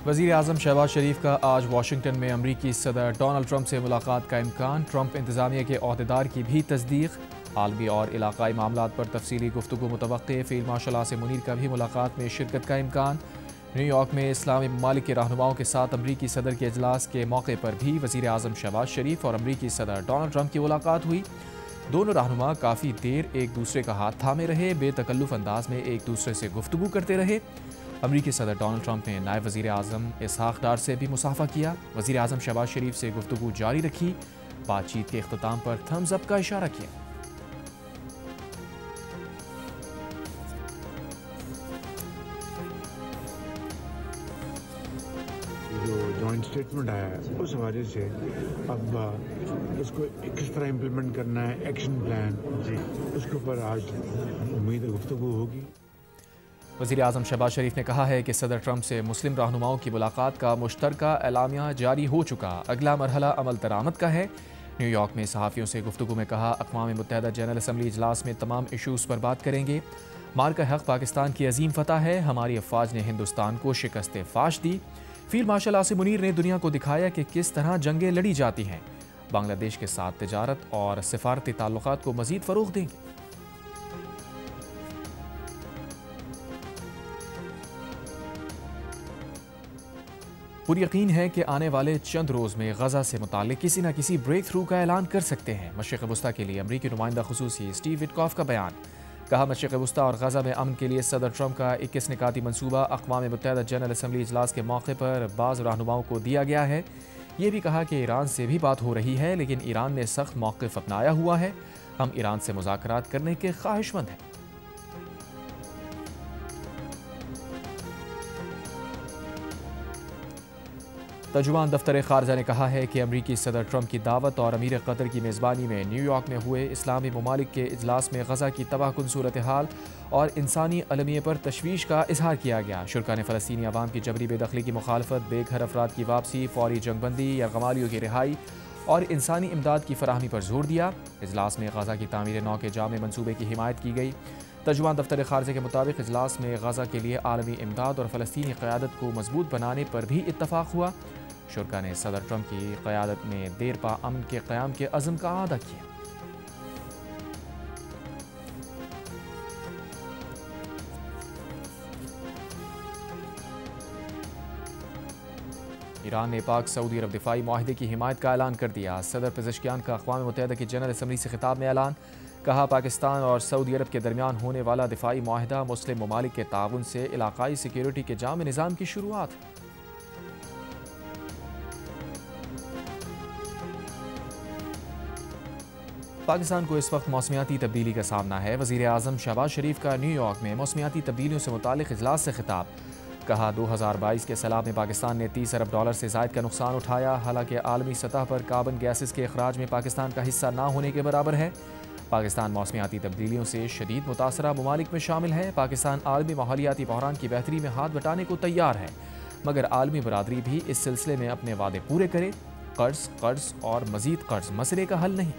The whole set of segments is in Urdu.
وزیر اعظم شہباز شریف کا آج واشنگٹن میں امریکی صدر ڈونلڈ ٹرمپ سے ملاقات کا امکان۔ ٹرمپ انتظامیہ کے عہدیدار کی بھی تصدیق۔ عالمی اور علاقائی معاملات پر تفصیلی گفتگو متوقع۔ فیلڈ مارشل عاصم منیر کا بھی ملاقات میں شرکت کا امکان۔ نیو یارک میں اسلامی ممالک کے رہنماؤں کے ساتھ امریکی صدر کے اجلاس کے موقع پر بھی وزیر اعظم شہباز شریف اور امریکی صدر ڈونلڈ ٹرمپ کی ملاقات ہوئی۔ دونوں رہنما کافی دیر ایک دوسرے کا ہاتھ تھامے رہے، بے تکلف انداز میں ایک دوسرے سے گفتگو کرتے رہے۔ امریکی صدر ڈونلڈ ٹرمپ نے نائب وزیر اعظم اسحاق ڈار سے بھی مصافحہ کیا۔ وزیر اعظم شہباز شریف سے گفتگو جاری رکھی، بات چیت کے اختتام پر تھمز اپ کا اشارہ کیا۔ جو جوائنٹ اسٹیٹمنٹ آیا ہے اس حوالے سے اب اس کو کس طرح امپلیمنٹ کرنا ہے، ایکشن پلان اس کے اوپر آج امید گفتگو ہوگی۔ وزیر اعظم شہباز شریف نے کہا ہے کہ صدر ٹرمپ سے مسلم رہنماؤں کی ملاقات کا مشترکہ اعلامیہ جاری ہو چکا، اگلا مرحلہ عمل درآمد کا ہے۔ نیو یارک میں صحافیوں سے گفتگو میں کہا، اقوام متحدہ جنرل اسمبلی اجلاس میں تمام ایشوز پر بات کریں گے۔ مارکہ حق پاکستان کی عظیم فتح ہے، ہماری افواج نے ہندوستان کو شکست فاش دی۔ فیلڈ مارشل عاصم منیر نے دنیا کو دکھایا کہ کس طرح جنگیں لڑی جاتی ہیں، بنگلہ دیش کے ساتھ تجارت اور سفارتی تعلقات کو مزید فروغ دیں گے۔ پوری یقین ہے کہ آنے والے چند روز میں غزہ سے متعلق کسی نہ کسی بریک تھرو کا اعلان کر سکتے ہیں۔ مشرق وسطیٰ کے لیے امریکی نمائندہ خصوصی اسٹیو وٹکاف کا بیان، کہا مشرق وسطیٰ اور غزہ میں امن کے لیے صدر ٹرمپ کا 21 نکاتی منصوبہ اقوام متحدہ جنرل اسمبلی اجلاس کے موقع پر بعض رہنماؤں کو دیا گیا ہے۔ یہ بھی کہا کہ ایران سے بھی بات ہو رہی ہے، لیکن ایران نے سخت موقف اپنایا ہوا ہے، ہم ایران سے مذاکرات کرنے کے خواہش مند ہیں۔ ترجمان دفتر خارجہ نے کہا ہے کہ امریکی صدر ٹرمپ کی دعوت اور امیر قطر کی میزبانی میں نیو یارک میں ہوئے اسلامی ممالک کے اجلاس میں غزہ کی تباہ کن صورتحال اور انسانی المیے پر تشویش کا اظہار کیا گیا۔ شرکا نے فلسطینی عوام کی جبری بے دخلی کی مخالفت، بے گھر افراد کی واپسی، فوری جنگ بندی یا غمالیوں کی رہائی اور انسانی امداد کی فراہمی پر زور دیا۔ اجلاس میں غزہ کی تعمیر نو کے جامع منصوبے کی حمایت کی گئی۔ ترجمان دفتر خارجہ کے مطابق اجلاس میں غزہ کے لیے عالمی امداد اور فلسطینی قیادت کو مضبوط بنانے پر بھی اتفاق ہوا۔ شرکا نے صدر ٹرمپ کی قیادت میں دیر پا امن کے قیام کے عزم کا اعادہ کیا۔ ایران نے پاک سعودی عرب دفاعی معاہدے کی حمایت کا اعلان کر دیا۔ صدر پزشکیان کا اقوام متحدہ کی جنرل اسمبلی سے خطاب میں اعلان، کہا پاکستان اور سعودی عرب کے درمیان ہونے والا دفاعی معاہدہ مسلم ممالک کے تعاون سے علاقائی سیکیورٹی کے جامع نظام کی شروعات ہے۔ پاکستان کو اس وقت موسمیاتی تبدیلی کا سامنا ہے۔ وزیر اعظم شہباز شریف کا نیو یارک میں موسمیاتی تبدیلیوں سے متعلق اجلاس سے خطاب، کہا 2022 کے سیلاب میں پاکستان نے $30 ارب سے زائد کا نقصان اٹھایا، حالانکہ عالمی سطح پر کاربن گیسز کے اخراج میں پاکستان کا حصہ نہ ہونے کے برابر ہے۔ پاکستان موسمیاتی تبدیلیوں سے شدید متاثرہ ممالک میں شامل ہے۔ پاکستان عالمی ماحولیاتی بحران کی بہتری میں ہاتھ بٹانے کو تیار ہے، مگر عالمی برادری بھی اس سلسلے میں اپنے وعدے پورے کرے۔ قرض اور مزید قرض مسئلے کا حل نہیں۔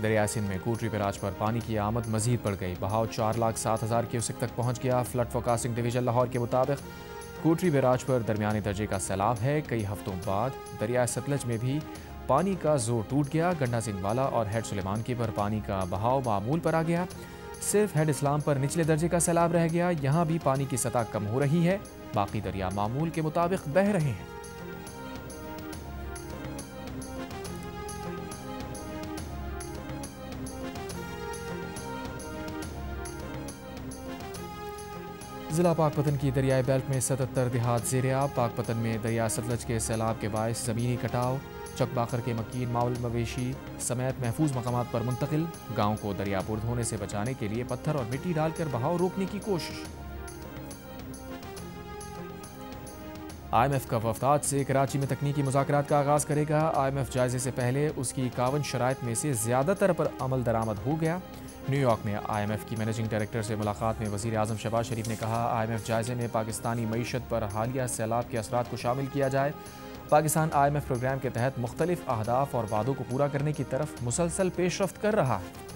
دریائے سندھ میں کوٹری بیراج پر پانی کی آمد مزید بڑھ گئی، بہاؤ 4,07,000 کیوسک تک پہنچ گیا۔ فلڈ فورکاسٹنگ ڈویژن لاہور کے مطابق کوٹری بیراج پر درمیانے درجے کا سیلاب ہے۔ کئی ہفتوں بعد دریائے ستلج میں بھی پانی کا زور ٹوٹ گیا۔ گنڈا سنگھ والا اور ہیڈ سلیمان کی پر پانی کا بہاؤ معمول پر آ گیا، صرف ہیڈ اسلام پر نچلے درجے کا سیلاب رہ گیا، یہاں بھی پانی کی سطح کم ہو رہی ہے، باقی دریا معمول کے مطابق بہہ رہے ہیں۔ ضلع پاک پتن کی دریائے بیلٹ میں 77 دیہات زیر آب۔ پاک پتن میں دریائے ستلج کے سیلاب کے باعث زمینی کٹاؤ، چک باخر کے مکین مال مویشی سمیت محفوظ مقامات پر منتقل۔ گاؤں کو دریا برد ہونے سے بچانے کے لیے پتھر اور مٹی ڈال کر بہاؤ روکنے کی کوشش۔ IMF کا وفد آج سے کراچی میں تکنیکی مذاکرات کا آغاز کرے گا۔ IMF جائزے سے پہلے اس کی 51 شرائط میں سے زیادہ تر پر عمل درآمد ہو گیا۔ نیو یارک میں IMF کی مینیجنگ ڈائریکٹر سے ملاقات میں وزیر اعظم شہباز شریف نے کہا، IMF جائزے میں پاکستانی معیشت پر حالیہ سیلاب کے اثرات کو شامل کیا جائے پاکستان IMF پروگرام کے تحت مختلف اہداف اور وعدوں کو پورا کرنے کی طرف مسلسل پیش رفت کر رہا ہے۔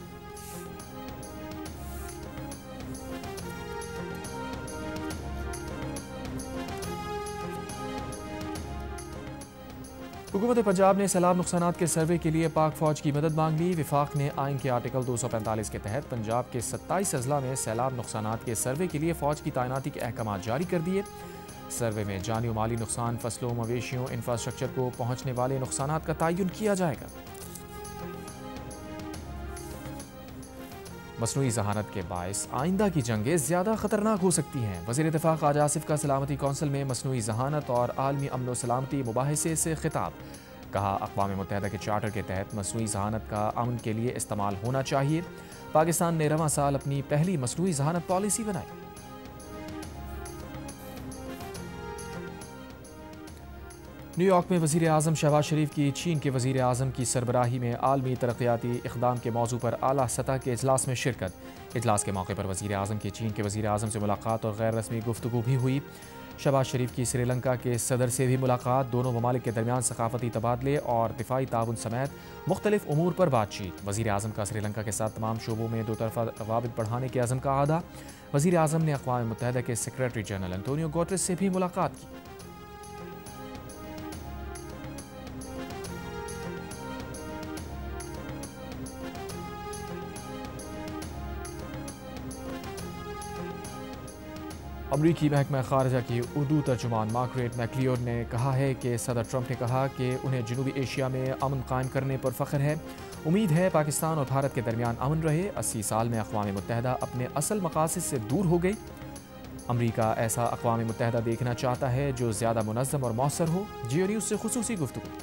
حکومت پنجاب نے سیلاب نقصانات کے سروے کے لیے پاک فوج کی مدد مانگ لی۔ وفاق نے آئین کے آرٹیکل 245 کے تحت پنجاب کے 27 اضلاع میں سیلاب نقصانات کے سروے کے لیے فوج کی تعیناتی کے احکامات جاری کر دیے۔ سروے میں جانی و مالی نقصان، فصلوں، مویشیوں، انفراسٹرکچر کو پہنچنے والے نقصانات کا تعین کیا جائے گا۔ مصنوعی ذہانت کے باعث آئندہ کی جنگیں زیادہ خطرناک ہو سکتی ہیں۔ وزیر دفاع خواجہ آصف کا سلامتی کونسل میں مصنوعی ذہانت اور عالمی امن و سلامتی مباحثے سے خطاب۔ کہا، اقوام متحدہ کے چارٹر کے تحت مصنوعی ذہانت کا امن کے لیے استعمال ہونا چاہیے۔ پاکستان نے رواں سال اپنی پہلی مصنوعی ذہانت پالیسی بنائی۔ نیو یارک میں وزیر اعظم شہباز شریف کی چین کے وزیر اعظم کی سربراہی میں عالمی ترقیاتی اقدام کے موضوع پر اعلیٰ سطح کے اجلاس میں شرکت۔ اجلاس کے موقع پر وزیر اعظم کی چین کے وزیر اعظم سے ملاقات اور غیر رسمی گفتگو بھی ہوئی۔ شہباز شریف کی سری لنکا کے صدر سے بھی ملاقات، دونوں ممالک کے درمیان ثقافتی تبادلے اور دفاعی تعاون سمیت مختلف امور پر بات چیت۔ وزیر اعظم کا سری لنکا کے ساتھ تمام شعبوں میں دو طرفہ روابط بڑھانے کے عزم کا اعادہ۔ وزیر اعظم نے اقوام متحدہ کے سیکریٹری جنرل انٹونیو گوٹریس سے بھی ملاقات کی۔ امریکی محکمہ خارجہ کی اردو ترجمان مارگریٹ میکلیوڈ نے کہا ہے کہ صدر ٹرمپ نے کہا کہ انہیں جنوبی ایشیا میں امن قائم کرنے پر فخر ہے۔ امید ہے پاکستان اور بھارت کے درمیان امن رہے۔ 80 سال میں اقوام متحدہ اپنے اصل مقاصد سے دور ہو گئی۔ امریکہ ایسا اقوام متحدہ دیکھنا چاہتا ہے جو زیادہ منظم اور مؤثر ہو۔ جیو نیوز سے خصوصی گفتگو۔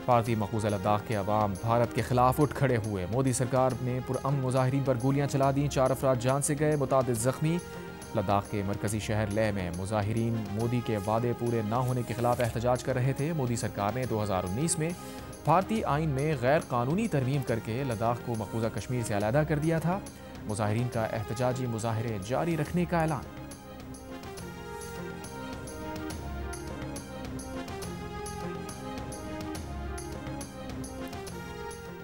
بھارتی مقبوضہ لداخ کے عوام بھارت کے خلاف اٹھ کھڑے ہوئے۔ مودی سرکار نے پرامن مظاہرین پر گولیاں چلا دیں، 4 افراد جان سے گئے، متعدد زخمی۔ لداخ کے مرکزی شہر لیہ میں مظاہرین مودی کے وعدے پورے نہ ہونے کے خلاف احتجاج کر رہے تھے۔ مودی سرکار نے 2019 میں بھارتی آئین میں غیر قانونی ترمیم کر کے لداخ کو مقبوضہ کشمیر سے علیحدہ کر دیا تھا۔ مظاہرین کا احتجاجی مظاہرے جاری رکھنے کا اعلان۔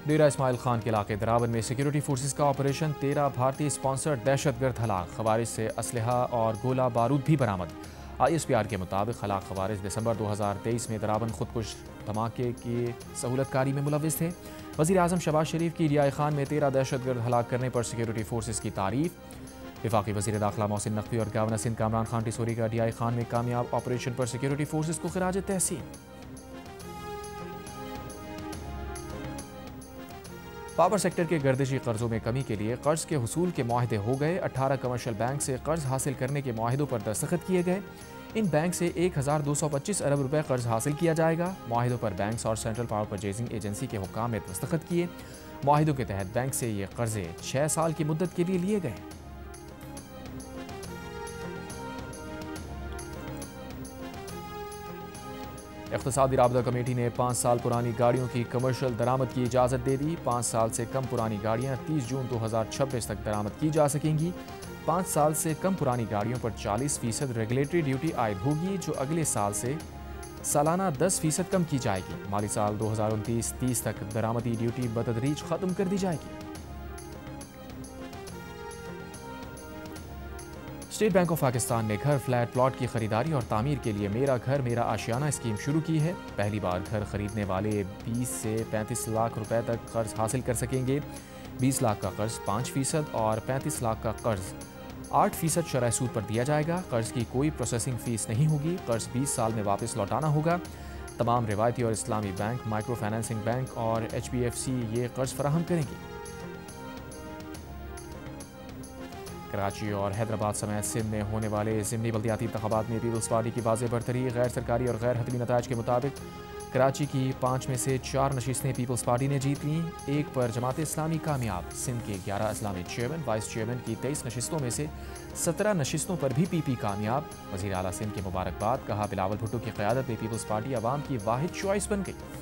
ڈیرہ اسماعیل خان کے علاقے دراون میں سیکیورٹی فورسز کا آپریشن، 13 بھارتی اسپانسرڈ دہشت گرد ہلاک، خوارج سے اسلحہ اور گولہ بارود بھی برآمد۔ ISPR کے مطابق ہلاک خوارج دسمبر 2023 میں دراون خودکش دھماکے کی سہولت کاری میں ملوث تھے۔ وزیر اعظم شہباز شریف کی ڈیائی خان میں 13 دہشت گرد ہلاک کرنے پر سیکیورٹی فورسز کی تعریف۔ وفاقی وزیر داخلہ محسن نقوی اور گورنر سندھ کامران خان ٹیسوری کا ڈیائی خان میں کامیاب آپریشن پر سیکیورٹی فورسز کو خراج تحسین۔ پاور سیکٹر کے گردشی قرضوں میں کمی کے لیے قرض کے حصول کے معاہدے ہو گئے۔ 18 کمرشل بینک سے قرض حاصل کرنے کے معاہدوں پر دستخط کیے گئے۔ ان بینک سے 1225 ارب روپے قرض حاصل کیا جائے گا۔ معاہدوں پر بینکس اور سینٹرل پاور پرچیزنگ ایجنسی کے حکام نے دستخط کیے۔ معاہدوں کے تحت بینک سے یہ قرضے 6 سال کی مدت کے لیے لیے گئے۔ اقتصادی رابطہ کمیٹی نے 5 سال پرانی گاڑیوں کی کمرشل درآمد کی اجازت دے دی۔ 5 سال سے کم پرانی گاڑیاں 30 جون 2026 تک درآمد کی جا سکیں گی۔ 5 سال سے کم پرانی گاڑیوں پر 40% ریگولیٹری ڈیوٹی عائد ہوگی، جو اگلے سال سے سالانہ 10% کم کی جائے گی۔ مالی سال 2029-30 تک درآمدی ڈیوٹی بتدریج ختم کر دی جائے گی۔ اسٹیٹ بینک آف پاکستان نے گھر، فلیٹ، پلاٹ کی خریداری اور تعمیر کے لیے میرا گھر میرا آشیانہ اسکیم شروع کی ہے۔ پہلی بار گھر خریدنے والے 20 سے 35 لاکھ روپے تک قرض حاصل کر سکیں گے۔ 20 لاکھ کا قرض 5% اور 35 لاکھ کا قرض 8% شرح سود پر دیا جائے گا۔ قرض کی کوئی پروسیسنگ فیس نہیں ہوگی۔ قرض 20 سال میں واپس لوٹانا ہوگا۔ تمام روایتی اور اسلامی بینک، مائکرو فائنانسنگ بینک اور HPFC یہ قرض فراہم کریں گے۔ کراچی اور حیدرآباد سمیت سندھ میں ہونے والے ضمنی بلدیاتی انتخابات میں پیپلز پارٹی کی واضح برتری۔ غیر سرکاری اور غیر حتمی نتائج کے مطابق کراچی کی 5 میں سے 4 نشستیں پیپلز پارٹی نے جیت لیں، 1 پر جماعت اسلامی کامیاب۔ سندھ کے 11 اضلاع میں چیئرمین، وائس چیئرمین کی 23 نشستوں میں سے 17 نشستوں پر بھی PP کامیاب۔ وزیر اعلیٰ سندھ کی مبارکباد، کہا بلاول بھٹو کی قیادت میں پیپلز پارٹی عوام کی واحد چوائس بن گئی۔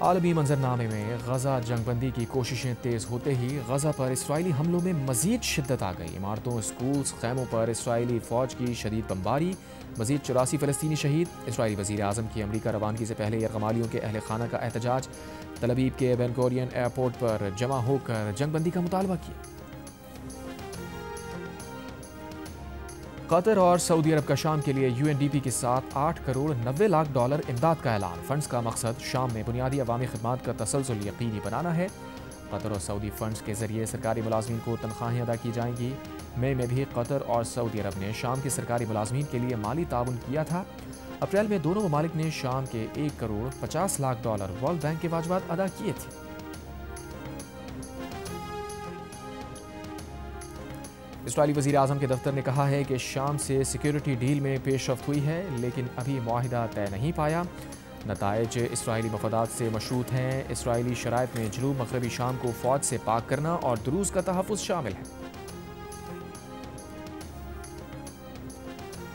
عالمی منظرنامے میں غزہ جنگ بندی کی کوششیں تیز ہوتے ہی غزہ پر اسرائیلی حملوں میں مزید شدت آ گئی۔ عمارتوں، اسکولز، خیموں پر اسرائیلی فوج کی شدید بمباری، مزید 84 فلسطینی شہید۔ اسرائیلی وزیر اعظم کی امریکہ روانگی سے پہلے یرغمالیوں کے اہل خانہ کا احتجاج، تل ابیب کے بین گورین ایئرپورٹ پر جمع ہو کر جنگ بندی کا مطالبہ کیا۔ قطر اور سعودی عرب کا شام کے لیے UNDP کے ساتھ 8 کروڑ 90 لاکھ ڈالر امداد کا اعلان۔ فنڈز کا مقصد شام میں بنیادی عوامی خدمات کا تسلسل یقینی بنانا ہے۔ قطر اور سعودی فنڈز کے ذریعے سرکاری ملازمین کو تنخواہیں ادا کی جائیں گی۔ مئی میں بھی قطر اور سعودی عرب نے شام کے سرکاری ملازمین کے لیے مالی تعاون کیا تھا۔ اپریل میں دونوں ممالک نے شام کے 1 crore 50 lakh dollar world bank کے واجبات ادا کیے تھے۔ اسرائیلی وزیر اعظم کے دفتر نے کہا ہے کہ شام سے سیکیورٹی ڈیل میں پیش رفت ہوئی ہے، لیکن ابھی معاہدہ طے نہیں پایا۔ نتائج اسرائیلی مفادات سے مشروط ہیں۔ اسرائیلی شرائط میں جنوب مغربی شام کو فوج سے پاک کرنا اور دروز کا تحفظ شامل ہے۔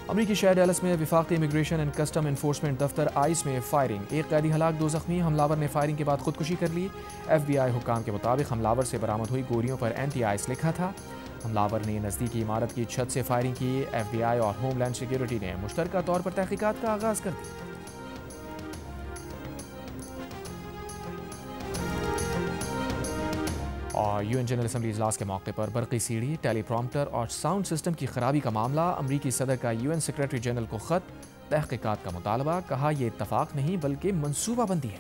امریکی شہر ڈیلس میں وفاقی امیگریشن اینڈ کسٹم انفورسمنٹ دفتر آئس میں فائرنگ، 1 قیدی ہلاک 2 زخمی۔ حملاور نے فائرنگ کے بعد خودکشی کر لی۔ FBI حکام کے مطابق حملاور سے برآمد ہوئی گولیوں پر اینٹی آئس لکھا تھا۔ حملاور نے نزدیکی عمارت کی چھت سے فائرنگ کی۔ FBI اور ہوم لینڈ سیکیورٹی نے مشترکہ طور پر تحقیقات کا آغاز کر دی۔ اور UN جنرل اسمبلی اجلاس کے موقع پر برقی سیڑھی، ٹیلی پرومپٹر اور ساؤنڈ سسٹم کی خرابی کا معاملہ، امریکی صدر کا UN سیکریٹری جنرل کو خط، تحقیقات کا مطالبہ، کہا یہ اتفاق نہیں بلکہ منصوبہ بندی ہے۔